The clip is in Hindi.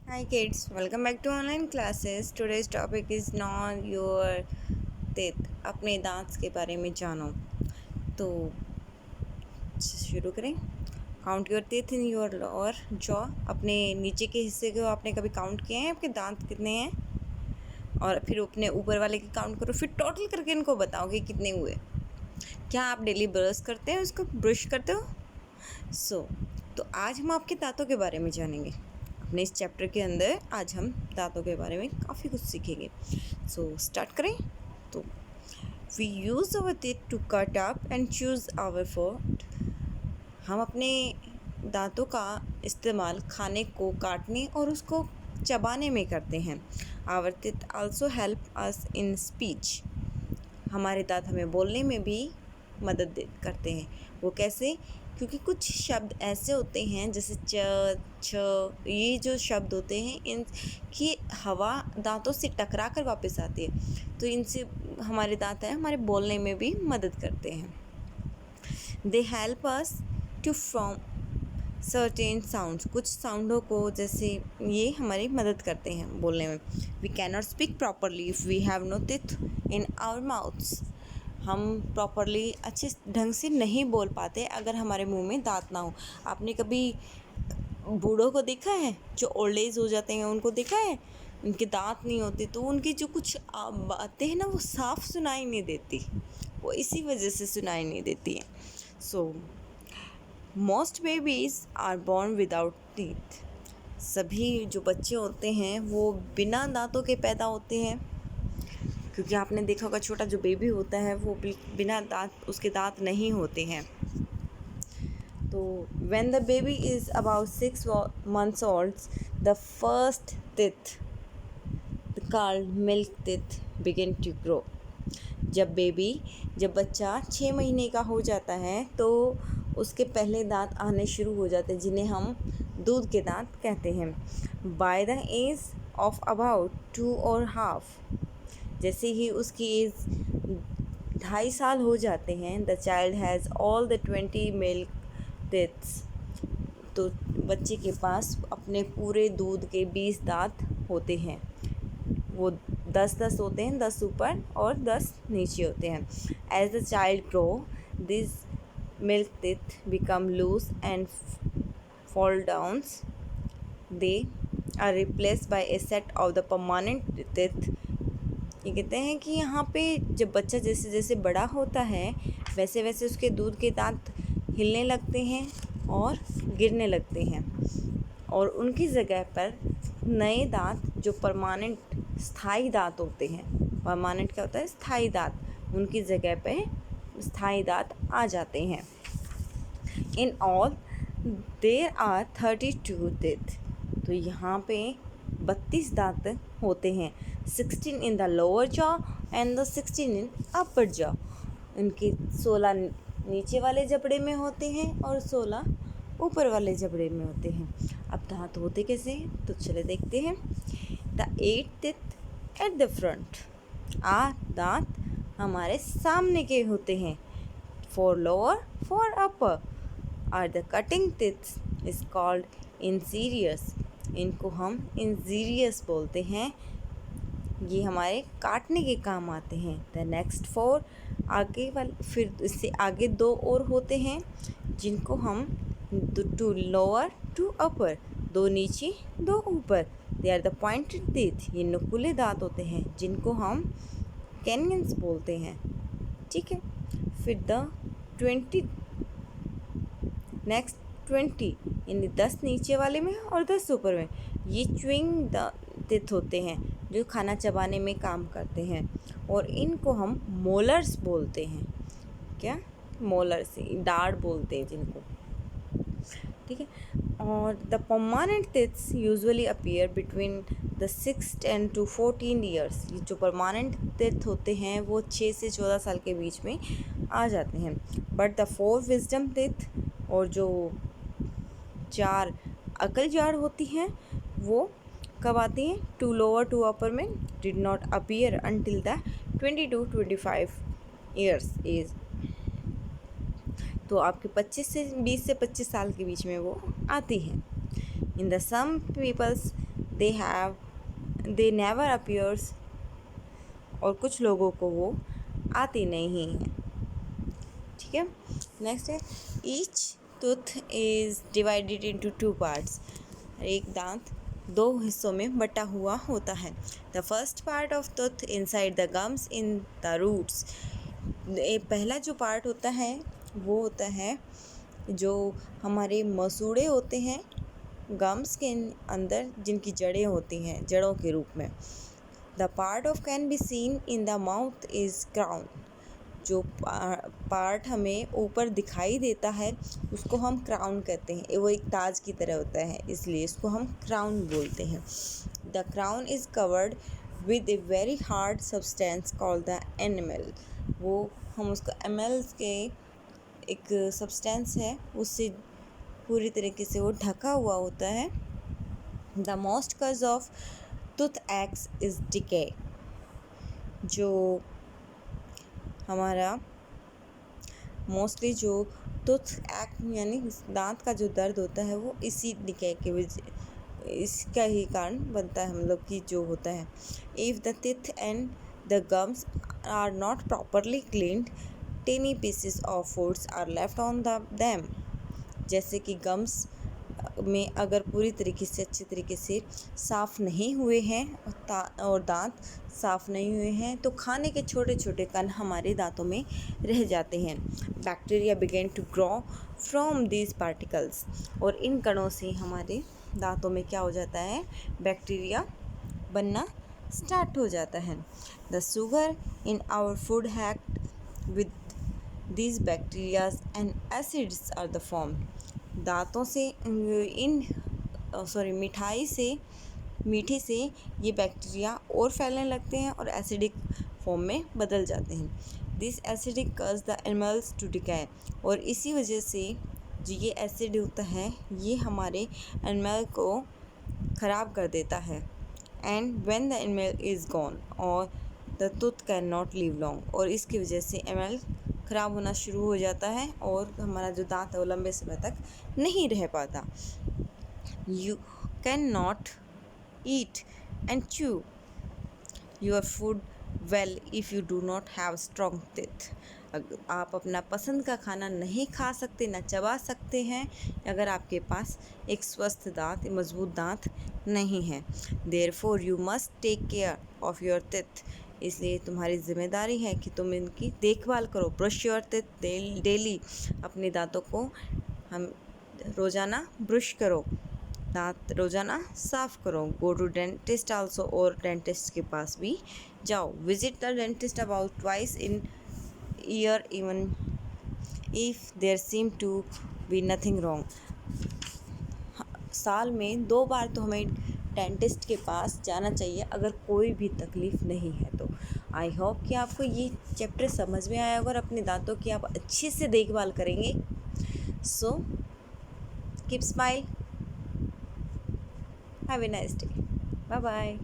Hi kids, welcome back to online classes. Today's topic is know your teeth. अपने दांत के बारे में जानो. तो शुरू करें. Count your teeth in your lower jaw. अपने नीचे के हिस्से को आपने कभी काउंट किए हैं आपके दांत कितने हैं, और फिर अपने ऊपर वाले की काउंट करो, फिर टोटल करके इनको बताओ कि कितने हुए. क्या आप डेली ब्रश करते हैं, उसको ब्रश करते हो? तो आज हम आपके दांतों के बारे में जानेंगे. अपने इस चैप्टर के अंदर आज हम दांतों के बारे में काफ़ी कुछ सीखेंगे. स्टार्ट करें. तो we use our teeth to cut up and choose our food. हम अपने दांतों का इस्तेमाल खाने को काटने और उसको चबाने में करते हैं. Our teeth also help us in speech. हमारे दांत हमें बोलने में भी मदद करते हैं. वो कैसे? क्योंकि कुछ शब्द ऐसे होते हैं जैसे च, छ, ये जो शब्द होते हैं इनकी हवा दांतों से टकरा कर वापस आती है, तो इनसे हमारे दांत हैं हमारे बोलने में भी मदद करते हैं. They help us to form certain sounds. कुछ साउंडों को जैसे ये हमारी मदद करते हैं बोलने में. We can not speak properly if we have no teeth in our mouths. हम प्रॉपरली अच्छे ढंग से नहीं बोल पाते अगर हमारे मुंह में दांत ना हो. आपने कभी बूढ़ों को देखा है जो ओल्ड एज हो जाते हैं, उनको देखा है उनके दांत नहीं होते, तो उनकी जो कुछ बातें हैं ना वो साफ सुनाई नहीं देती. वो इसी वजह से सुनाई नहीं देती हैं. So most babies are born without teeth. सभी जो बच्चे होते हैं वो बिना दांतों के पैदा होते हैं, क्योंकि आपने देखा होगा छोटा जो बेबी होता है वो बिना दांत, उसके दांत नहीं होते हैं. तो when the baby is about 6 months old, the first teeth called milk teeth begin to grow. जब बच्चा 6 महीने का हो जाता है तो उसके पहले दांत आने शुरू हो जाते हैं, जिन्हें हम दूध के दांत कहते हैं. By the age of about 2.5, जैसे ही उसकी एज 2.5 साल हो जाते हैं, the child has all the 20 milk teeths. तो बच्चे के पास अपने पूरे दूध के 20 दांत होते हैं. वो 10-10 होते हैं, 10 ऊपर और 10 नीचे होते हैं. As the child grow, this milk teeth become loose and fall downs. They are replaced by a set of the permanent teeth. ये कहते हैं कि यहाँ पे जब बच्चा जैसे जैसे बड़ा होता है वैसे वैसे उसके दूध के दांत हिलने लगते हैं और गिरने लगते हैं, और उनकी जगह पर नए दांत जो परमानेंट स्थायी दांत होते हैं. परमानेंट क्या होता है? स्थायी दांत. उनकी जगह पे स्थायी दांत आ जाते हैं. In all there are 32 teeth. तो यहाँ पे 32 दांत होते हैं. 16 in the lower jaw and the 16 in upper jaw. उनके 16 नीचे वाले जबड़े में होते हैं और 16 ऊपर वाले जबड़े में होते हैं. अब दांत होते कैसे हैं तो चले देखते हैं. The 8 teeth at the front. दांत हमारे सामने के होते हैं. Four lower four upper are the cutting teeth is called incisors. इनको हम इंसीरियस बोलते हैं. ये हमारे काटने के काम आते हैं. द नेक्स्ट 4 आगे वाले, फिर इससे आगे 2 और होते हैं जिनको हम टू लोअर टू अपर, 2 नीचे 2 ऊपर. They are the pointed teeth. ये नुकीले दांत होते हैं जिनको हम कैनियंस बोलते हैं. ठीक है. फिर द 20 नेक्स्ट 20 यानी 10 नीचे वाले में और 10 ऊपर में, ये च्युइंग टीथ होते हैं जो खाना चबाने में काम करते हैं, और इनको हम मोलर्स बोलते हैं. क्या? मोलर्स, दाढ़ बोलते हैं जिनको. ठीक है. और the permanent teeths usually appear between the 6 and to 14 years. ये जो परमानेंट टीथ होते हैं वो 6 से 14 साल के बीच में आ जाते हैं. बट द 4 विजडम टीथ, और जो 4 अकल जाड़ होती हैं वो कब आती हैं? टू लोअर टू अपर में did not appear until the 20 to 25 years age. तो आपके 20 से 25 साल के बीच में वो आती हैं. In the some peoples they never appears, और कुछ लोगों को वो आती नहीं है। ठीक है, नेक्स्ट है each tooth is divided into 2 parts. एक दांत 2 हिस्सों में बटा हुआ होता है। The first part of tooth inside the gums in the roots. पहला जो पार्ट होता है वो होता है जो हमारे मसूड़े होते हैं गम्स के अंदर, जिनकी जड़ें होती हैं, जड़ों के रूप में। The part of can be seen in the mouth is crown. जो पार्ट हमें ऊपर दिखाई देता है उसको हम क्राउन कहते हैं। वो एक ताज की तरह होता है, इसलिए इसको हम क्राउन बोलते हैं। The crown is covered with a very hard substance called the animal. वो हम उसको एमल्स के एक सब्सटेंस है, उससे पूरी तरीके से वो ढका हुआ होता है। The most cause of tooth x is decay. जो हमारा मोस्टली जो टूथ एक्ट यानी दांत का जो दर्द होता है वो इसी डिके के वजह, इसका ही कारण बनता है, हम लोग की जो होता है। If the teeth and the gums are not properly cleaned, tiny pieces of foods are left on them. जैसे कि गम्स में अगर पूरी तरीके से अच्छे तरीके से साफ़ नहीं हुए हैं और दांत साफ़ नहीं हुए हैं तो खाने के छोटे छोटे कण हमारे दांतों में रह जाते हैं। Bacteria begin to grow from these particles. और इन कणों से हमारे दांतों में क्या हो जाता है, बैक्टीरिया बनना स्टार्ट हो जाता है। The sugar in our food hacked with these bacterias and acids are the form. दांतों से मीठे से ये बैक्टीरिया और फैलने लगते हैं और एसिडिक फॉर्म में बदल जाते हैं। This acidic cause the enamels to decay. और इसी वजह से जो ये एसिड होता है ये हमारे एनिमल को ख़राब कर देता है। And when the enamel is gone और the tooth can not live long. और इसकी वजह से एनिमल ख़राब होना शुरू हो जाता है और हमारा जो दांत है वो लंबे समय तक नहीं रह पाता। You can not eat and chew your food well if you do not have strong teeth. आप अपना पसंद का खाना नहीं खा सकते, ना चबा सकते हैं अगर आपके पास एक स्वस्थ दांत, मजबूत दांत नहीं है। Therefore you must take care of your teeth. इसलिए तुम्हारी जिम्मेदारी है कि तुम इनकी देखभाल करो। Brush your teeth daily. अपने दांतों को हम रोज़ाना ब्रश करो, दांत रोज़ाना साफ़ करो। गो टू डेंटिस्ट आल्सो, और डेंटिस्ट के पास भी जाओ। Visit the dentist about twice in year even if there seem to be nothing wrong. साल में 2 बार तो हमें डेंटिस्ट के पास जाना चाहिए अगर कोई भी तकलीफ़ नहीं है तो। आई होप कि आपको ये चैप्टर समझ में आया होगा और अपने दांतों की आप अच्छे से देखभाल करेंगे। So keep smile, have a nice day, bye bye.